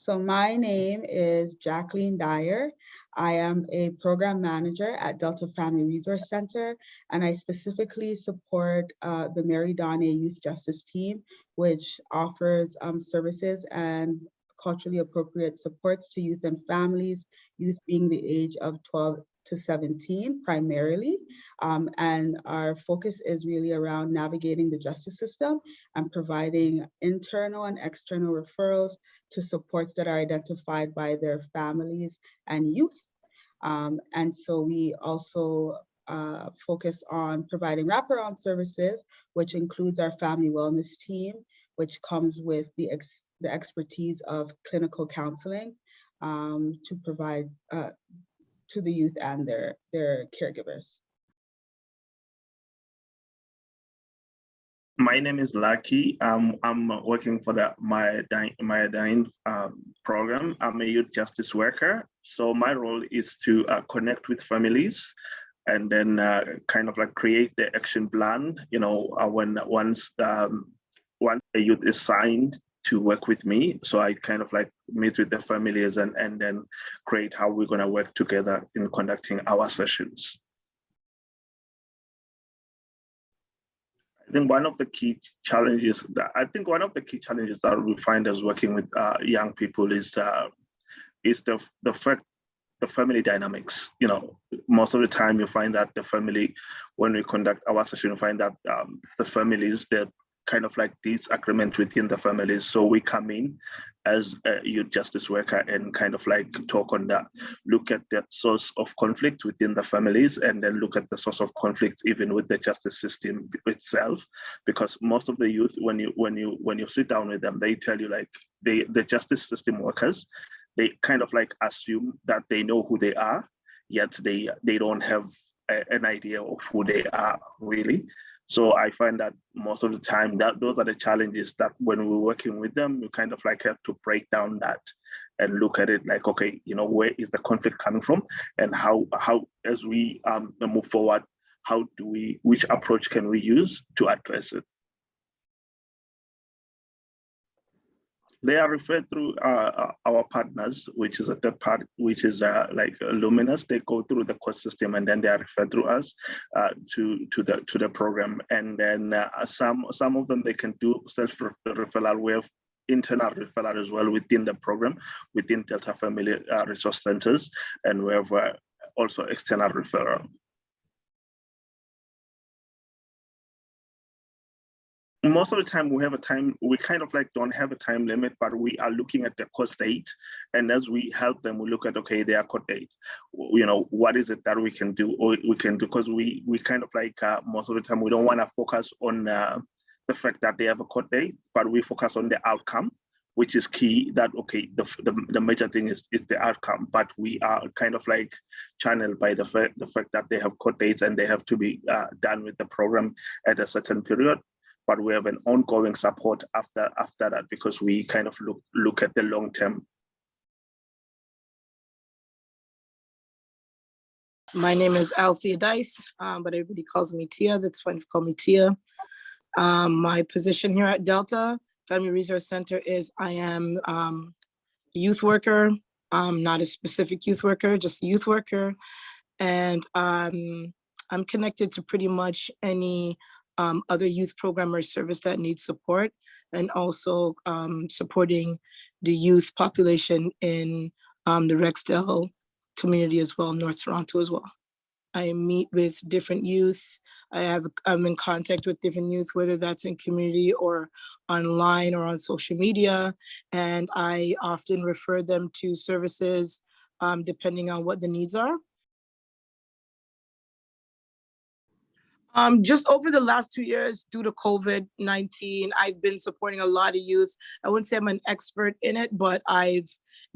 So my name is Jacqueline Dyer. I am a program manager at Delta Family Resource Center, and I specifically support the Mmere Dane Youth Justice Team, which offers services and culturally appropriate supports to youth and families, youth being the age of 12 to 17 primarily. And our focus is really around navigating the justice system and providing internal and external referrals to supports that are identified by their families and youth. And so we also focus on providing wraparound services, which includes our family wellness team, which comes with the expertise of clinical counseling to provide to the youth and their caregivers. My name is Lucky. I'm working for the Mmere Dane program. I'm a youth justice worker. So my role is to connect with families and then kind of like create the action plan. You know, once a youth is signed to work with me, so I kind of like meet with the families and then create how we're gonna work together in conducting our sessions. I think one of the key challenges that we find as working with young people is the family dynamics. You know, most of the time you find that the family, when we conduct our session, you find that the families, they're kind of like disagreement within the families. So we come in as a youth justice worker and kind of like talk on that, look at the source of conflict within the families, and then look at the source of conflict even with the justice system itself. Because most of the youth, when you sit down with them, they tell you like the justice system workers, they kind of like assume that they know who they are, yet they don't have an idea of who they are really. So I find that most of the time that those are the challenges that when we're working with them, we kind of like have to break down that and look at it like, okay, you know, where is the conflict coming from, and how as we move forward, which approach can we use to address it? They are referred through our partners, which is a third party, which is like Luminous. They go through the court system and then they are referred through us to the program. And then some of them, they can do self-referral. We have internal referral as well within the program, within Delta Family Resource Centers, and we have also external referral. Most of the time we kind of like don't have a time limit, but we are looking at the court date. And as we help them, we look at, okay, their court date, you know, what is it that we can do, because we kind of like, most of the time, we don't want to focus on the fact that they have a court date, but we focus on the outcome, which is key. That, okay, the major thing is the outcome, but we are kind of like channeled by the fact that they have court dates and they have to be done with the program at a certain period. But we have an ongoing support after that, because we kind of look at the long term. My name is Althea Dice, but everybody calls me Tia. That's fine to call me Tia. My position here at Delta Family Resource Center is I am a youth worker. I'm not a specific youth worker, just a youth worker. And I'm connected to pretty much any other youth program or service that needs support, and also supporting the youth population in the Rexdale community as well, North Toronto as well. I meet with different youth. I'm in contact with different youth, whether that's in community or online or on social media, and I often refer them to services depending on what the needs are. Just over the last 2 years, due to COVID-19, I've been supporting a lot of youth. I wouldn't say I'm an expert in it, but I've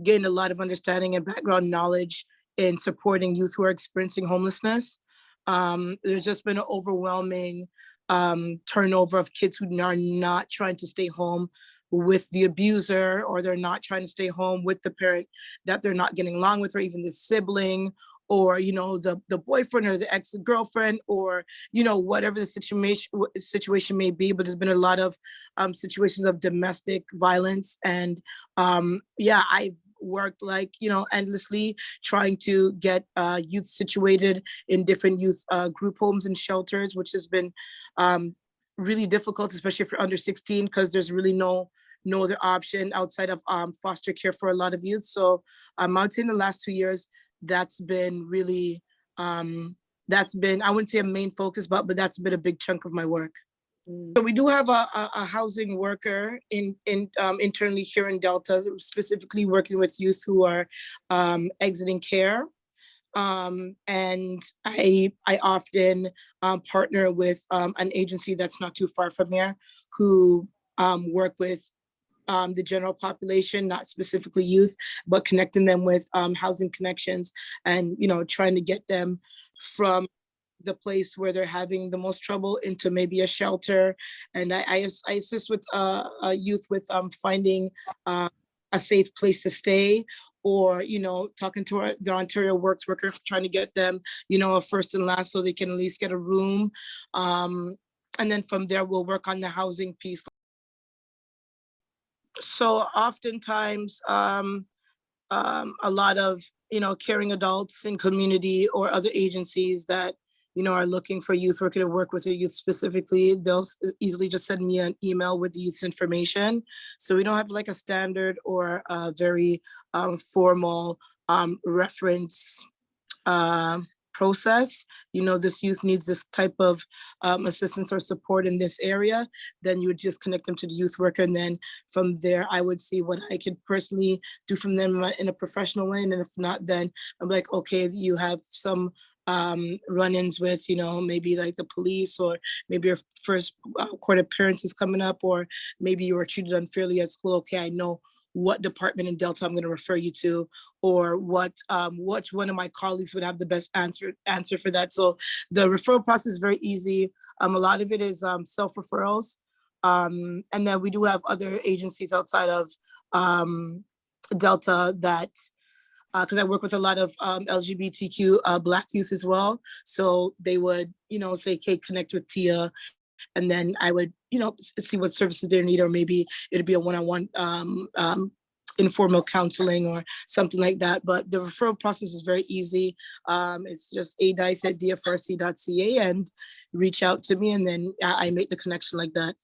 gained a lot of understanding and background knowledge in supporting youth who are experiencing homelessness. There's just been an overwhelming turnover of kids who are not trying to stay home with the abuser, or they're not trying to stay home with the parent that they're not getting along with, or even the sibling, or, you know, the boyfriend or the ex-girlfriend, or, you know, whatever the situation may be. But there's been a lot of situations of domestic violence. And yeah, I worked like, you know, endlessly trying to get youth situated in different youth group homes and shelters, which has been really difficult, especially if you're under 16, because there's really no other option outside of foster care for a lot of youth. So I would say in the last 2 years, that's been really, that's been, I wouldn't say a main focus, but that's been a big chunk of my work. So we do have a housing worker internally here in Delta, specifically working with youth who are exiting care. And I often partner with an agency that's not too far from here, who work with the general population, not specifically youth, but connecting them with housing connections, and, you know, trying to get them from the place where they're having the most trouble into maybe a shelter. And I assist with youth with finding a safe place to stay, or, you know, talking to the Ontario Works worker, trying to get them, you know, a first and last, so they can at least get a room. And then from there, we'll work on the housing piece. So oftentimes, a lot of, you know, caring adults in community or other agencies that, you know, are looking for youth worker to work with a youth specifically, they'll easily just send me an email with the youth's information. So we don't have like a standard or a very formal reference process. You know, this youth needs this type of assistance or support in this area, then you would just connect them to the youth worker. And then from there, I would see what I could personally do from them in a professional way. And if not, then I'm like, okay, you have some run-ins with, you know, maybe like the police, or maybe your first court appearance is coming up, or maybe you were treated unfairly at school. Okay, I know what department in Delta I'm going to refer you to, or what one of my colleagues would have the best answer for that. So the referral process is very easy. A lot of it is self-referrals. And then we do have other agencies outside of Delta that, because I work with a lot of LGBTQ BLAC youth as well. So they would, you know, say, okay, connect with Tia. And then I would, you know, see what services they need, or maybe it'd be a one-on-one informal counseling or something like that. But the referral process is very easy. It's just adice@dfrc.ca and reach out to me, and then I make the connection like that.